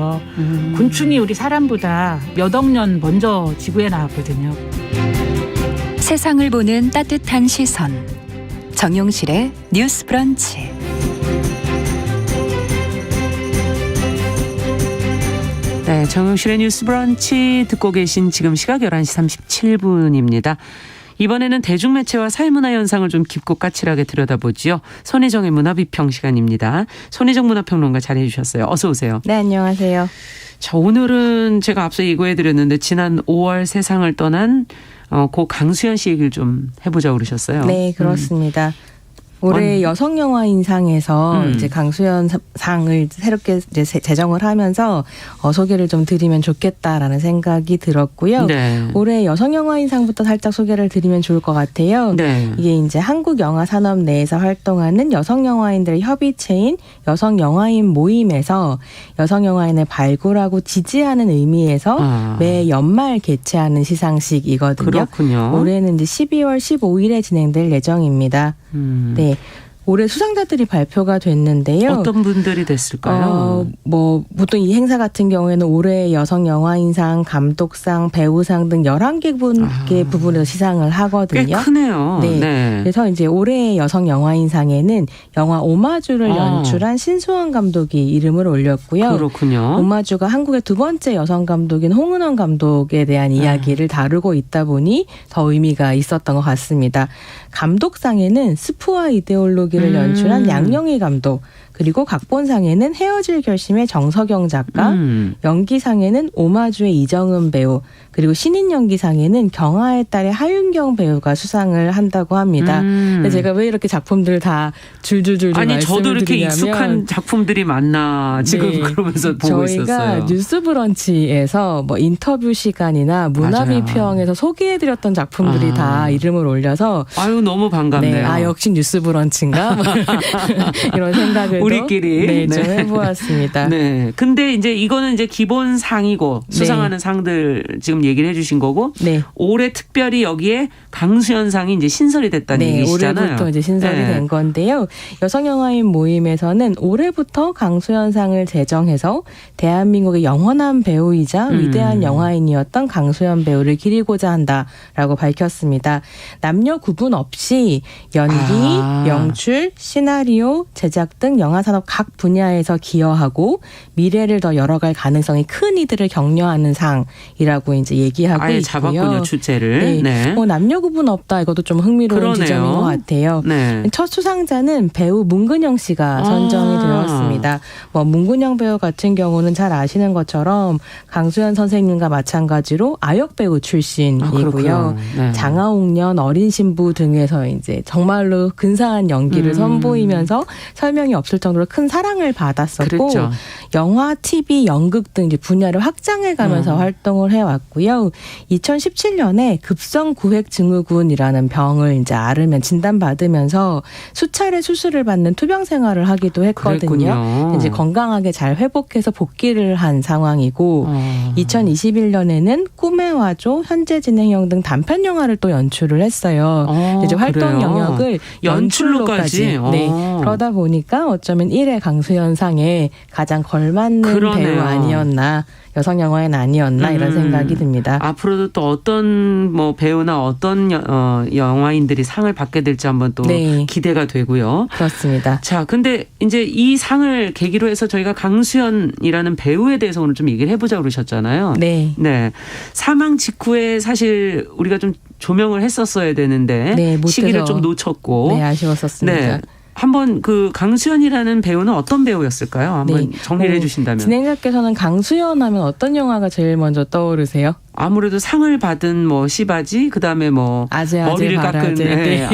있어요. 곤충이 우리 사람보다 몇 억 년 먼저 지구에 나왔거든요. 세상을 보는 따뜻한 시선. 정용실의 뉴스 브런치. 네, 정용실의 뉴스 브런치 듣고 계신 지금 시각 11시 37분입니다. 이번에는 대중매체와 사회문화 현상을 좀 깊고 까칠하게 들여다보지요. 손희정의 문화비평 시간입니다. 손희정 문화평론가 자리해 주셨어요. 어서 오세요. 네, 안녕하세요. 자, 오늘은 제가 앞서 예고해드렸는데 지난 5월 세상을 떠난 고 강수연 씨 얘기를 좀 해보자고 그러셨어요. 네, 그렇습니다. 올해 여성 영화인상에서 이제 강수연 상을 새롭게 이제 제정을 하면서 소개를 좀 드리면 좋겠다라는 생각이 들었고요. 네. 올해 여성 영화인상부터 살짝 소개를 드리면 좋을 것 같아요. 네. 이게 이제 한국 영화 산업 내에서 활동하는 여성 영화인들의 협의체인 여성 영화인 모임에서 여성 영화인을 발굴하고 지지하는 의미에서 매 연말 개최하는 시상식이거든요. 그렇군요. 올해는 이제 12월 15일에 진행될 예정입니다. 네. 올해 수상자들이 발표가 됐는데요. 어떤 분들이 됐을까요? 보통 이 행사 같은 경우에는 올해 여성 영화인상, 감독상, 배우상 등 11개 부분에서 시상을 하거든요. 꽤 크네요. 네. 네. 그래서 이제 올해 여성 영화인상에는 영화 오마주를 연출한 신수원 감독이 이름을 올렸고요. 그렇군요. 오마주가 한국의 두 번째 여성 감독인 홍은원 감독에 대한 이야기를 다루고 있다 보니 더 의미가 있었던 것 같습니다. 감독상에는 스프와 이데올로기를 연출한 양영희 감독, 그리고 각본상에는 헤어질 결심의 정석영 작가, 연기상에는 오마주의 이정은 배우, 그리고 신인 연기상에는 경아의 딸의 하윤경 배우가 수상을 한다고 합니다. 근데 제가 왜 이렇게 작품들을 다 줄줄줄 아니 말씀을 저도 이렇게 드리냐면 익숙한 작품들이 많나 지금 네, 그러면서 보고 저희가 있었어요. 뉴스 브런치에서 뭐 인터뷰 시간이나 문화비평에서 소개해드렸던 작품들이 다 이름을 올려서 아유 너무 반갑네요. 네, 역시 뉴스 브런치인가 이런 생각을 우리끼리 좀 해보았습니다. 네, 근데 이제 이거는 이제 기본 상이고 수상하는 상들 지금 얘기를 해주신 거고 네. 올해 특별히 여기에 강수연상이 이제 신설이 됐다는 얘기시잖아요. 올해부터 이제 신설이 된 건데요. 여성영화인 모임에서는 올해부터 강수연상을 제정해서 대한민국의 영원한 배우이자 위대한 영화인이었던 강수연 배우를 기리고자 한다라고 밝혔습니다. 남녀 구분 없이 연기, 연출, 시나리오, 제작 등 영화산업 각 분야에서 기여하고 미래를 더 열어갈 가능성이 큰 이들을 격려하는 상이라고 이제 얘기하고 아예 있고요. 잡았군요, 주제를. 네. 남녀 구분 없다, 이것도 좀 흥미로운 그러네요. 지점인 것 같아요. 네. 첫 수상자는 배우 문근영 씨가 선정이 되었습니다. 문근영 배우 같은 경우는 잘 아시는 것처럼 강수연 선생님과 마찬가지로 아역 배우 출신이고요. 네. 장하옥년, 어린 신부 등에서 이제 정말로 근사한 연기를 선보이면서 설명이 없을 정도로 큰 사랑을 받았었고, 그랬죠. 영화, TV, 연극 등 이제 분야를 확장해가면서 활동을 해왔고요. 2017년에 급성구획증후군이라는 병을 이제 진단받으면서 수차례 수술을 받는 투병 생활을 하기도 했거든요. 그랬군요. 이제 건강하게 잘 회복해서 복귀를 한 상황이고, 2021년에는 꿈의 와조, 현재 진행형 등 단편 영화를 또 연출을 했어요. 이제 활동 그래요? 영역을 연출로까지. 네. 그러다 보니까 어쩌면 1회 강수연상에 가장 걸맞는 그러네요. 배우 아니었나, 여성 영화인 아니었나 이런 생각이 듭니다. 앞으로도 또 어떤 배우나 어떤 영화인들이 상을 받게 될지 한번 또 기대가 되고요. 그렇습니다. 자, 근데 이제 이 상을 계기로 해서 저희가 강수연이라는 배우에 대해서 오늘 좀 얘기를 해보자고 그러셨잖아요. 네. 네. 사망 직후에 사실 우리가 좀 조명을 했었어야 되는데 시기를 좀 놓쳤고. 네, 아쉬웠었습니다. 네. 한번 그 강수연이라는 배우는 어떤 배우였을까요? 한번 정리를 해주신다면. 진행자께서는 강수연 하면 어떤 영화가 제일 먼저 떠오르세요? 아무래도 상을 받은 시바지, 그다음에 머리를 깎은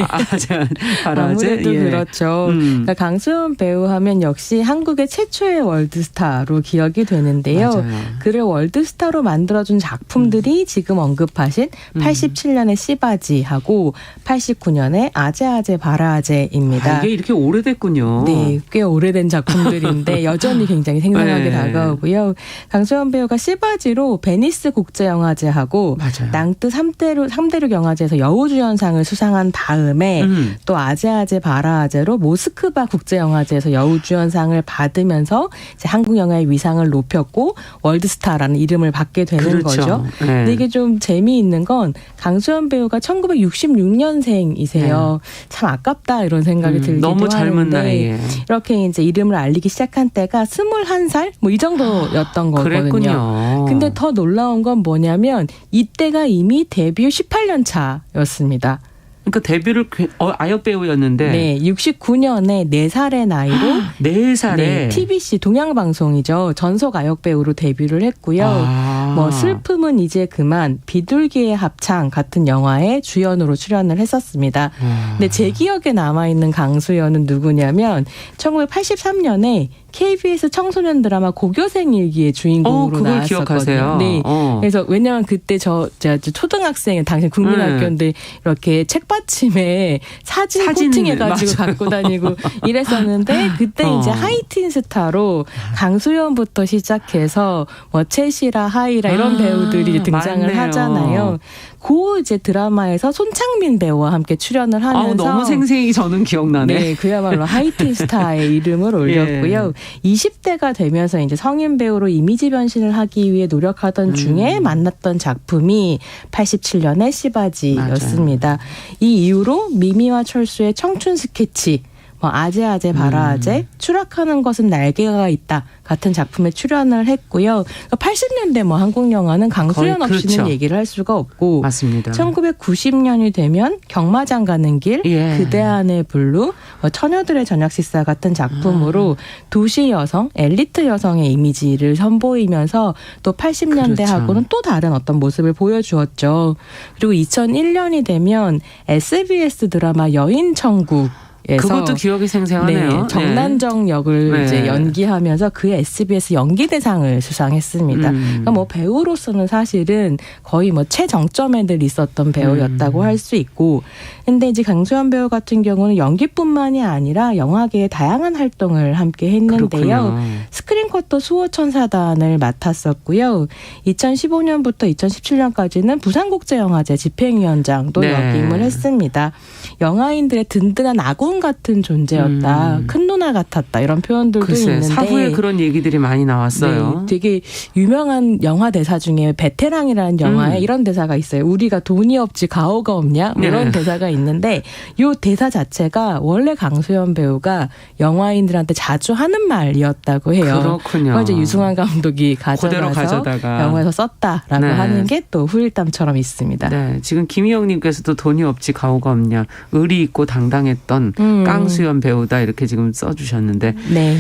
아재 아무래도 그렇죠. 그러니까 강수연 배우 하면 역시 한국의 최초의 월드스타로 기억이 되는데요. 맞아요. 그를 월드스타로 만들어준 작품들이 지금 언급하신 87년의 시바지하고 89년의 아재 바라아재입니다. 이게 이렇게 오래됐군요. 네, 꽤 오래된 작품들인데 여전히 굉장히 생생하게 다가오고요. 강수연 배우가 시바지로 베니스 국제영화 영화제하고 맞아요. 낭뜨 3대륙 영화제에서 여우주연상을 수상한 다음에 또 아제아제 바라아제로 모스크바 국제영화제에서 여우주연상을 받으면서 이제 한국 영화의 위상을 높였고 월드스타라는 이름을 받게 되는 그렇죠. 거죠. 네. 근데 이게 좀 재미있는 건 강수연 배우가 1966년생이세요. 참 아깝다 이런 생각이 들기도 너무 젊은 하는데 나이에. 이렇게 이제 이름을 알리기 시작한 때가 21살 뭐 이 정도였던 거거든요. 그랬군요. 근데 더 놀라운 건 뭐냐면 이때가 이미 데뷔 18년 차였습니다. 그러니까 데뷔를 아역 배우였는데 네, 69년에 4살의 나이로 4살에 네, TBC 동양방송이죠. 전속 아역 배우로 데뷔를 했고요. 뭐 슬픔은 이제 그만, 비둘기의 합창 같은 영화에 주연으로 출연을 했었습니다. 근데 제 기억에 남아있는 강수연은 누구냐면 1983년에 KBS 청소년 드라마 고교생 일기의 주인공으로 그걸 나왔었거든요. 기억하세요. 네. 그래서 왜냐하면 그때 제가 초등학생, 당시 국민학교인데 이렇게 책받침에 사진 코팅해가지고 맞아요. 갖고 다니고 이랬었는데 그때 이제 하이틴 스타로 강수연부터 시작해서 뭐 채시라, 하이라 이런 배우들이 등장을 맞네요. 하잖아요. 그 이제 드라마에서 손창민 배우와 함께 출연을 하면서 너무 생생히 저는 기억나네. 네, 그야말로 하이틴 스타의 이름을 올렸고요. 20대가 되면서 이제 성인 배우로 이미지 변신을 하기 위해 노력하던 중에 만났던 작품이 87년의 시바지였습니다. 이 이후로 미미와 철수의 청춘 스케치, 뭐 아제아제 바라아제, 추락하는 것은 날개가 있다 같은 작품에 출연을 했고요. 80년대 뭐 한국 영화는 강수연 거의 없이는 그렇죠. 얘기를 할 수가 없고 맞습니다. 1990년이 되면 경마장 가는 길, 그대 안의 블루, 처녀들의 저녁 식사 같은 작품으로 도시 여성, 엘리트 여성의 이미지를 선보이면서 또 80년대하고는 그렇죠. 또 다른 어떤 모습을 보여주었죠. 그리고 2001년이 되면 SBS 드라마 여인천국 그것도 기억이 생생하네요. 네, 정난정 역을 네. 이제 연기하면서 그 SBS 연기대상을 수상했습니다. 그러니까 뭐 배우로서는 사실은 거의 뭐 최정점에 늘 있었던 배우였다고 할 수 있고, 근데 이제 강수연 배우 같은 경우는 연기뿐만이 아니라 영화계의 다양한 활동을 함께 했는데요. 그렇군요. 스크린쿼터 수호천사단을 맡았었고요. 2015년부터 2017년까지는 부산국제영화제 집행위원장도 네. 역임을 했습니다. 영화인들의 든든한 아군 같은 존재였다. 큰 누나 같았다. 이런 표현들도 글쎄, 있는데. 사후에 그런 얘기들이 많이 나왔어요. 네, 되게 유명한 영화 대사 중에 베테랑이라는 영화에 이런 대사가 있어요. 우리가 돈이 없지 가오가 없냐? 뭐 이런 네. 대사가 있는데 이 대사 자체가 원래 강수연 배우가 영화인들한테 자주 하는 말이었다고 해요. 그렇군요. 그걸 이제 유승환 감독이 그대로 가져가서 가져다가. 영화에서 썼다라고 네. 하는 게 또 후일담처럼 있습니다. 네, 지금 김희영님께서도 돈이 없지 가오가 없냐, 의리 있고 당당했던 깡수연 배우다 이렇게 지금 써주셨는데, 네.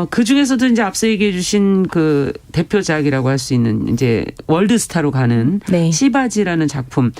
그 중에서도 이제 앞서 얘기해 주신 그 대표작이라고 할 수 있는 이제 월드스타로 가는 네. 시바지라는 작품.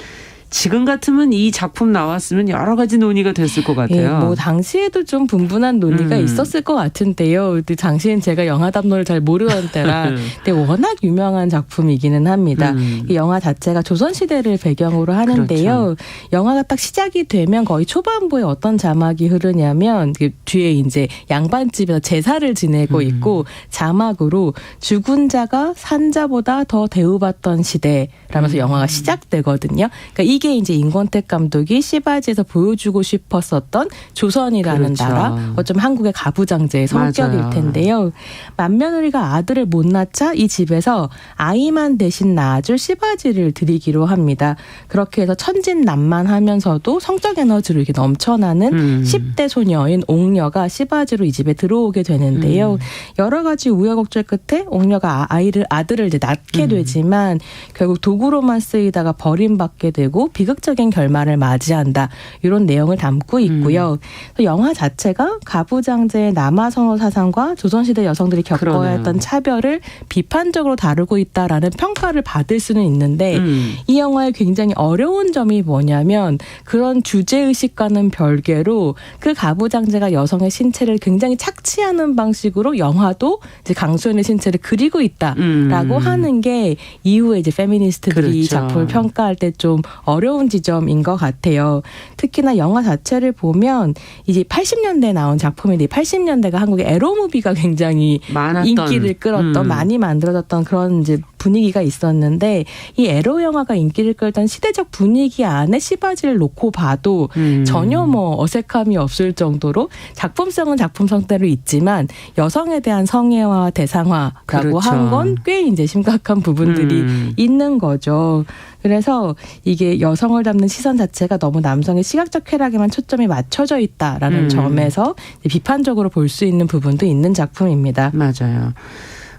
지금 같으면 이 작품 나왔으면 여러 가지 논의가 됐을 것 같아요. 예, 뭐 당시에도 좀 분분한 논의가 있었을 것 같은데요. 근데 당시엔 제가 영화 담론을 잘 모르던 때라 근데 워낙 유명한 작품이기는 합니다. 이 영화 자체가 조선시대를 배경으로 하는데요. 그렇죠. 영화가 딱 시작이 되면 거의 초반부에 어떤 자막이 흐르냐면 그 뒤에 이제 양반집에서 제사를 지내고 있고 자막으로 죽은 자가 산 자보다 더 대우받던 시대라면서 영화가 시작되거든요. 그러니까 이게 이제 임권택 감독이 시바지에서 보여주고 싶었었던 조선이라는 그렇죠. 나라, 어쩜 한국의 가부장제의 성격일 맞아요. 텐데요. 맏며느리가 아들을 못 낳자 이 집에서 아이만 대신 낳아줄 시바지를 드리기로 합니다. 그렇게 해서 천진난만하면서도 성적 에너지로 이렇게 넘쳐나는 10대 소녀인 옥녀가 시바지로 이 집에 들어오게 되는데요. 여러 가지 우여곡절 끝에 옥녀가 아들을 이제 낳게 되지만 결국 도구로만 쓰이다가 버림받게 되고 비극적인 결말을 맞이한다. 이런 내용을 담고 있고요. 또 영화 자체가 가부장제의 남아선호 사상과 조선시대 여성들이 겪어야 그러네요. 했던 차별을 비판적으로 다루고 있다라는 평가를 받을 수는 있는데 이 영화의 굉장히 어려운 점이 뭐냐면 그런 주제의식과는 별개로 그 가부장제가 여성의 신체를 굉장히 착취하는 방식으로 영화도 이제 강수연의 신체를 그리고 있다라고 하는 게 이후에 이제 페미니스트들이 그렇죠. 작품을 평가할 때 좀 어려운 어려운 지점인 것 같아요. 특히나 영화 자체를 보면 이제 80년대에 나온 작품인데 80년대가 한국의 에로무비가 굉장히 많았던, 인기를 끌었던 많이 만들어졌던 그런 이제 분위기가 있었는데 이 에로 영화가 인기를 끌던 시대적 분위기 안에 시바지를 놓고 봐도 전혀 뭐 어색함이 없을 정도로 작품성은 작품성대로 있지만 여성에 대한 성애와 대상화라고 그렇죠. 한 건 꽤 이제 심각한 부분들이 있는 거죠. 그래서 이게 여성을 담는 시선 자체가 너무 남성의 시각적 쾌락에만 초점이 맞춰져 있다라는 점에서 비판적으로 볼 수 있는 부분도 있는 작품입니다. 맞아요.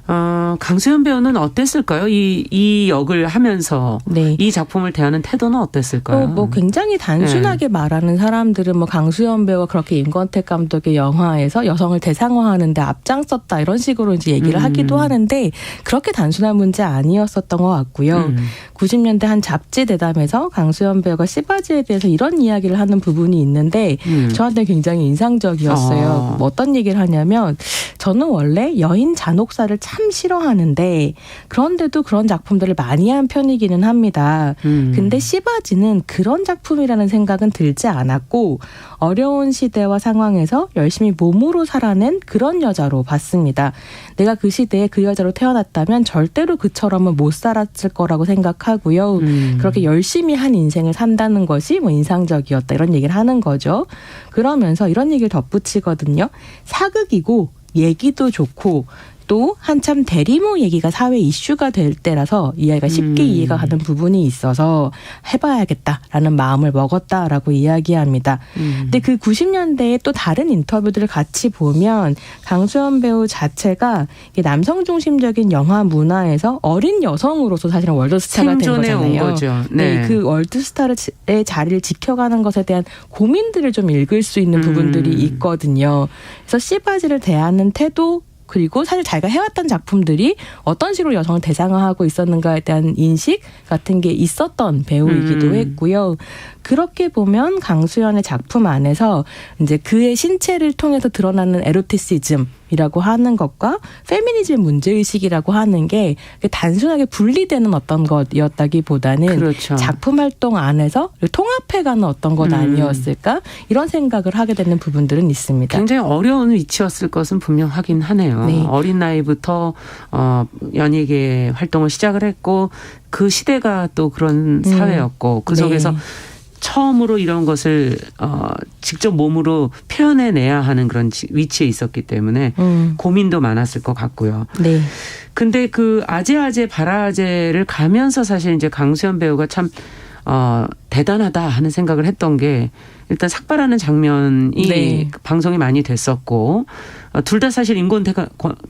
강수연 배우는 어땠을까요? 이 역을 하면서 네. 이 작품을 대하는 태도는 어땠을까요? 뭐 굉장히 단순하게 말하는 사람들은 뭐 강수연 배우가 그렇게 임권택 감독의 영화에서 여성을 대상화하는데 앞장섰다 이런 식으로 이제 얘기를 하기도 하는데 그렇게 단순한 문제 아니었었던 것 같고요. 90년대 한 잡지 대담에서 강수연 배우가 시바지에 대해서 이런 이야기를 하는 부분이 있는데 저한테 굉장히 인상적이었어요. 뭐 어떤 얘기를 하냐면 저는 원래 여인 잔혹사를 참 싫어하는데 그런데도 그런 작품들을 많이 한 편이기는 합니다. 근데 시바지는 그런 작품이라는 생각은 들지 않았고 어려운 시대와 상황에서 열심히 몸으로 살아낸 그런 여자로 봤습니다. 내가 그 시대에 그 여자로 태어났다면 절대로 그처럼은 못 살았을 거라고 생각하고요. 그렇게 열심히 한 인생을 산다는 것이 뭐 인상적이었다 이런 얘기를 하는 거죠. 그러면서 이런 얘기를 덧붙이거든요. 사극이고 얘기도 좋고 또 한참 대리모 얘기가 사회 이슈가 될 때라서 이 아이가 쉽게 이해가 가는 부분이 있어서 해봐야겠다라는 마음을 먹었다라고 이야기합니다. 근데 그 90년대에 또 다른 인터뷰들을 같이 보면 강수연 배우 자체가 남성 중심적인 영화 문화에서 어린 여성으로서 사실은 월드스타가 된 거잖아요. 온 거죠. 네. 그 월드스타의 자리를 지켜가는 것에 대한 고민들을 좀 읽을 수 있는 부분들이 있거든요. 그래서 시바지를 대하는 태도 그리고 사실 자기가 해왔던 작품들이 어떤 식으로 여성을 대상화하고 있었는가에 대한 인식 같은 게 있었던 배우이기도 했고요. 그렇게 보면 강수연의 작품 안에서 이제 그의 신체를 통해서 드러나는 에로티시즘이라고 하는 것과 페미니즘 문제의식이라고 하는 게 단순하게 분리되는 어떤 것이었다기보다는 그렇죠. 작품 활동 안에서 통합해가는 어떤 것 아니었을까 이런 생각을 하게 되는 부분들은 있습니다. 굉장히 어려운 위치였을 것은 분명하긴 하네요. 네. 어린 나이부터 연예계 활동을 시작을 했고 그 시대가 또 그런 사회였고 그 속에서 네. 처음으로 이런 것을 직접 몸으로 표현해내야 하는 그런 위치에 있었기 때문에 고민도 많았을 것 같고요. 네. 근데 그 아재아재 바라아재를 가면서 사실 이제 강수연 배우가 참 대단하다 하는 생각을 했던 게 일단 삭발하는 장면이 네. 방송이 많이 됐었고 둘 다 사실 임권택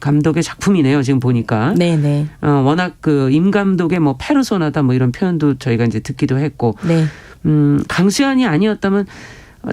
감독의 작품이네요. 지금 보니까. 네네. 워낙 그 임 감독의 뭐 페르소나다 뭐 이런 표현도 저희가 이제 듣기도 했고 네. 강수연이 아니었다면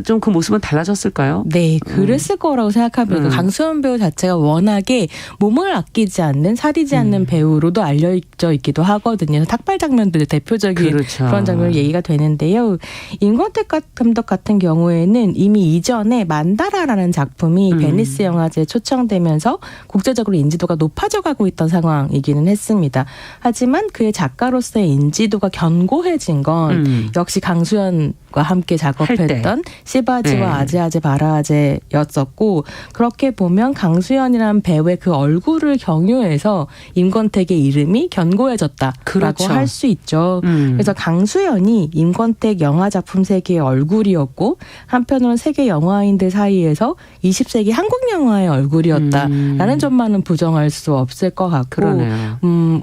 좀 그 모습은 달라졌을까요? 네, 그랬을 거라고 생각합니다. 강수연 배우 자체가 워낙에 몸을 아끼지 않는, 사리지 않는 배우로도 알려져 있기도 하거든요. 탁발 장면들 대표적인 그렇죠. 그런 장면으로 얘기가 되는데요. 임권택 감독 같은 경우에는 이미 이전에 만다라라는 작품이 베니스 영화제에 초청되면서 국제적으로 인지도가 높아져가고 있던 상황이기는 했습니다. 하지만 그의 작가로서의 인지도가 견고해진 건 역시 강수연과 함께 작업했던 시바지와 네. 아재아재 바라아재였었고 그렇게 보면 강수연이라는 배우의 그 얼굴을 경유해서 임권택의 이름이 견고해졌다라고 그렇죠. 할 수 있죠. 그래서 강수연이 임권택 영화 작품 세계의 얼굴이었고 한편으로는 세계 영화인들 사이에서 20세기 한국 영화의 얼굴이었다라는 점만은 부정할 수 없을 것 같고 그러네요.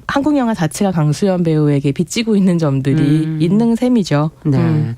한국 영화 자체가 강수연 배우에게 빚지고 있는 점들이 있는 셈이죠. 네.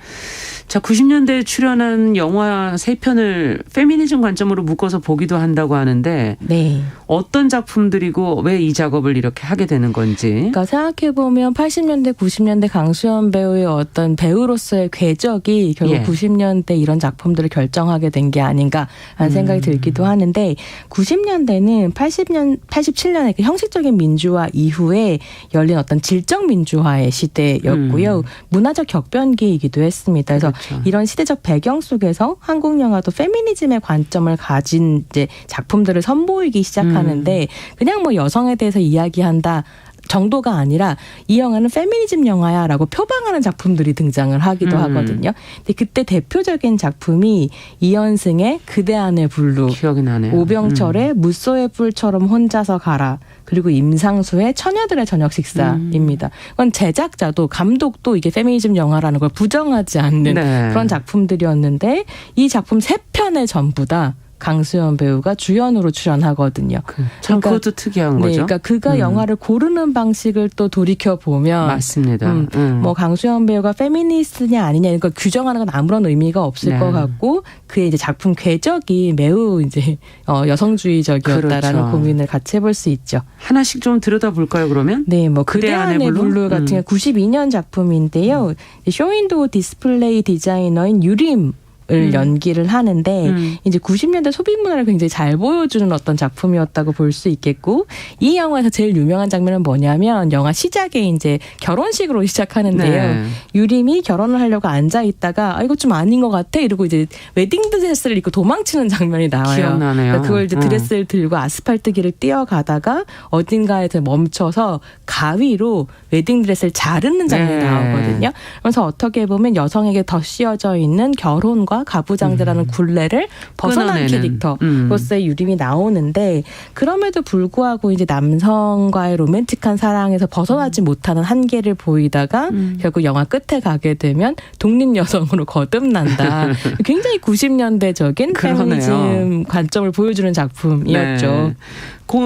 자, 90년대에 출연한 영화 3편을 페미니즘 관점으로 묶어서 보기도 한다고 하는데 네. 어떤 작품들이고 왜 이 작업을 이렇게 하게 되는 건지. 그러니까 생각해보면 80년대, 90년대 강수연 배우의 어떤 배우로서의 궤적이 결국 예. 90년대 이런 작품들을 결정하게 된 게 아닌가라는 생각이 들기도 하는데 90년대는 87년의 그 형식적인 민주화 이후에 열린 어떤 질적 민주화의 시대였고요. 문화적 격변기이기도 했습니다. 그래서 그렇죠. 이런 시대적 배경 속에서 한국 영화도 페미니즘의 관점을 가진 이제 작품들을 선보이기 시작하는데 그냥 뭐 여성에 대해서 이야기한다. 정도가 아니라 이 영화는 페미니즘 영화야라고 표방하는 작품들이 등장을 하기도 하거든요. 근데 그때 대표적인 작품이 이현승의 그대 안의 블루, 기억이 나네요. 오병철의 무쏘의 뿔처럼 혼자서 가라, 그리고 임상수의 처녀들의 저녁 식사입니다. 그건 제작자도 감독도 이게 페미니즘 영화라는 걸 부정하지 않는 네. 그런 작품들이었는데 이 작품 3편에 전부 다 강수연 배우가 주연으로 출연하거든요. 참 그러니까, 그것도 특이한 네, 거죠. 그러니까 그가 영화를 고르는 방식을 또 돌이켜 보면 맞습니다. 뭐 강수연 배우가 페미니스트냐 아니냐 이런 걸 규정하는 건 아무런 의미가 없을 네. 것 같고 그의 이제 작품 궤적이 매우 이제 여성주의적이었다라는 그렇죠. 고민을 같이 해볼 수 있죠. 하나씩 좀 들여다볼까요, 그러면? 네, 뭐 그대 안의 블루 같은 경우 92년 작품인데요. 쇼윈도우 디스플레이 디자이너인 유림 을 연기를 하는데 이제 90년대 소비 문화를 굉장히 잘 보여주는 어떤 작품이었다고 볼 수 있겠고 이 영화에서 제일 유명한 장면은 뭐냐면 영화 시작에 이제 결혼식으로 시작하는데요. 네. 유림이 결혼을 하려고 앉아 있다가 이거 좀 아닌 것 같아 이러고 이제 웨딩 드레스를 입고 도망치는 장면이 나와요. 기억나네요. 그러니까 그걸 이제 드레스를 들고 아스팔트 길을 뛰어가다가 어딘가에서 멈춰서 가위로 웨딩 드레스를 자르는 장면이 네. 나오거든요. 그래서 어떻게 보면 여성에게 덧 씌워져 있는 결혼과 가부장제라는 굴레를 벗어난 끊어내는. 캐릭터로서의 유림이 나오는데 그럼에도 불구하고 이제 남성과의 로맨틱한 사랑에서 벗어나지 못하는 한계를 보이다가 결국 영화 끝에 가게 되면 독립 여성으로 거듭난다. 굉장히 90년대적인 그러네요. 페미니즘 관점을 보여주는 작품이었죠. 네.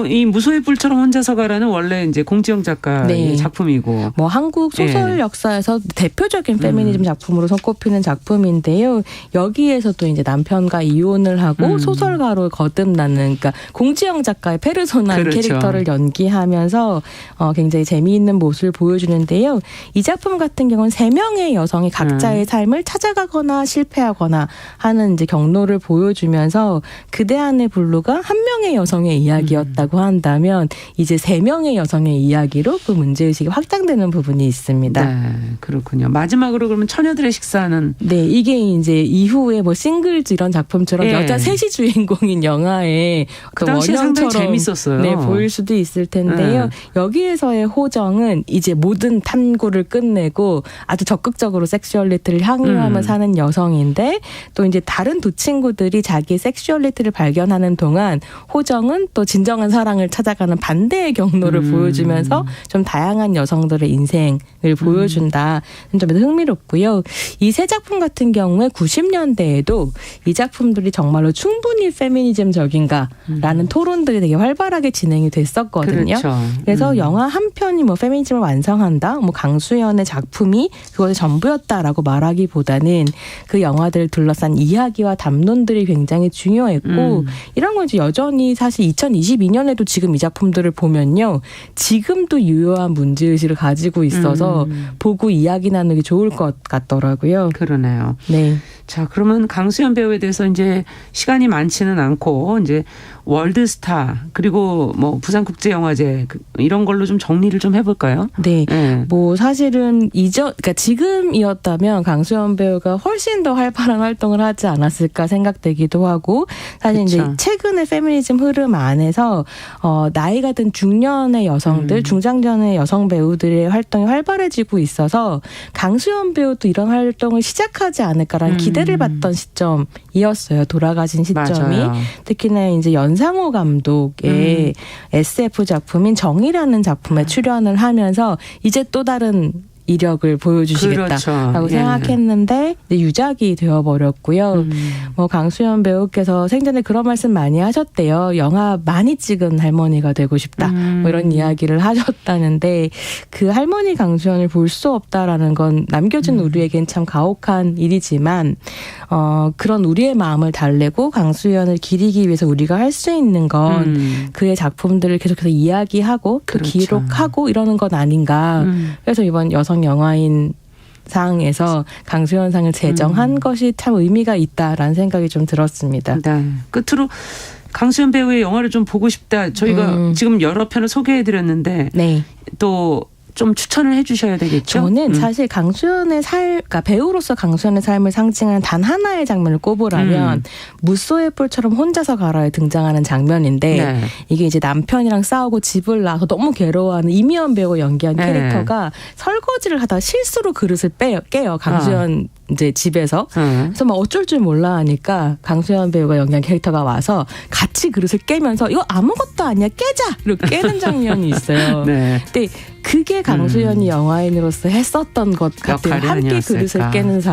이 무소의 뿔처럼 혼자서 가라는 원래 이제 공지영 작가의 네. 작품이고. 뭐 한국 소설 예. 역사에서 대표적인 페미니즘 작품으로 손꼽히는 작품인데요. 여기에서도 이제 남편과 이혼을 하고 소설가로 거듭나는 그러니까 공지영 작가의 페르소나 그렇죠. 캐릭터를 연기하면서 굉장히 재미있는 모습을 보여주는데요. 이 작품 같은 경우는 3명의 여성이 각자의 삶을 찾아가거나 실패하거나 하는 이제 경로를 보여주면서 그대 안의 블루가 한 명의 여성의 이야기였다고 한다면 이제 3명의 여성의 이야기로 그 문제의식이 확장되는 부분이 있습니다. 네, 그렇군요. 마지막으로 그러면 처녀들의 식사는 네, 이게 이제 이후에 뭐 싱글즈 이런 작품처럼 예. 여자 셋이 주인공인 영화의 그 어떤 당시에 상당히 원형처럼 재밌었어요. 네, 보일 수도 있을 텐데요. 여기에서의 호정은 이제 모든 탐구를 끝내고 아주 적극적으로 섹슈얼리티를 향유하며 사는 여성인데 또 이제 다른 두 친구들이 자기 섹슈얼리티를 발견하는 동안 호정은 또 진정한 사랑을 찾아가는 반대의 경로를 보여주면서 좀 다양한 여성들의 인생을 보여준다는 점에서 흥미롭고요. 이 세 작품 같은 경우에 90년대에도 이 작품들이 정말로 충분히 페미니즘적인가라는 토론들이 되게 활발하게 진행이 됐었거든요. 그렇죠. 그래서 영화 한 편이 뭐 페미니즘을 완성한다, 뭐 강수연의 작품이 그것의 전부였다라고 말하기보다는 그 영화들을 둘러싼 이야기와 담론들이 굉장히 중요했고 이런 건 이제 여전히 사실 2022년에도 지금 이 작품들을 보면요, 지금도 유효한 문제의식을 가지고 있어서 보고 이야기 나누기 좋을 것 같더라고요. 그러네요. 네. 자, 그러면 강수연 배우에 대해서 이제 시간이 많지는 않고 이제 월드스타 그리고 뭐 부산국제영화제 이런 걸로 좀 정리를 좀 해볼까요? 네. 네. 뭐 사실은 그러니까 지금이었다면 강수연 배우가 훨씬 더 활발한 활동을 하지 않았을까 생각되기도 하고 사실 그쵸. 이제 최근의 페미니즘 흐름 안에서 나이가 든 중년의 여성들, 중장년의 여성 배우들의 활동이 활발해지고 있어서 강수연 배우도 이런 활동을 시작하지 않을까라는 기대를 받던 시점이었어요. 돌아가신 시점이. 맞아요. 특히나 이제 연상호 감독의 SF 작품인 정의라는 작품에 출연을 하면서 이제 또 다른 이력을 보여주시겠다라고 그렇죠. 생각했는데 이제 유작이 되어버렸고요. 뭐 강수연 배우께서 생전에 그런 말씀 많이 하셨대요. 영화 많이 찍은 할머니가 되고 싶다. 뭐 이런 이야기를 하셨다는데 그 할머니 강수연을 볼 수 없다라는 건 남겨진 우리에겐 참 가혹한 일이지만 그런 우리의 마음을 달래고 강수연을 기리기 위해서 우리가 할 수 있는 건 그의 작품들을 계속해서 이야기하고 또 그렇죠. 기록하고 이러는 건 아닌가. 그래서 이번 여성 영화인 상에서 강수연상을 제정한 것이 참 의미가 있다라는 생각이 좀 들었습니다. 네. 끝으로 강수연 배우의 영화를 좀 보고 싶다. 저희가 지금 여러 편을 소개해드렸는데 네. 또 좀 추천을 해주셔야 되겠죠? 저는 사실 강수연의 그러니까 배우로서 강수연의 삶을 상징하는 단 하나의 장면을 꼽으라면 무쏘의 뿔처럼 혼자서 가라에 등장하는 장면인데 네. 이게 이제 남편이랑 싸우고 집을 나와서 너무 괴로워하는 이미연 배우가 연기한 네. 캐릭터가 설거지를 하다가 실수로 그릇을 깨요. 강수연 이제 집에서. 그래서 막 어쩔 줄 몰라 하니까 강수연 배우가 연기한 캐릭터가 와서 같이 그릇을 깨면서 이거 아무것도 아니야 깨자 이렇게 깨는 장면이 있어요. 네. 근데 그게 강수연이 영화인으로서 했었던 것 같아요. 역할이 함께 아니었을까. 그릇을 깨는 사람.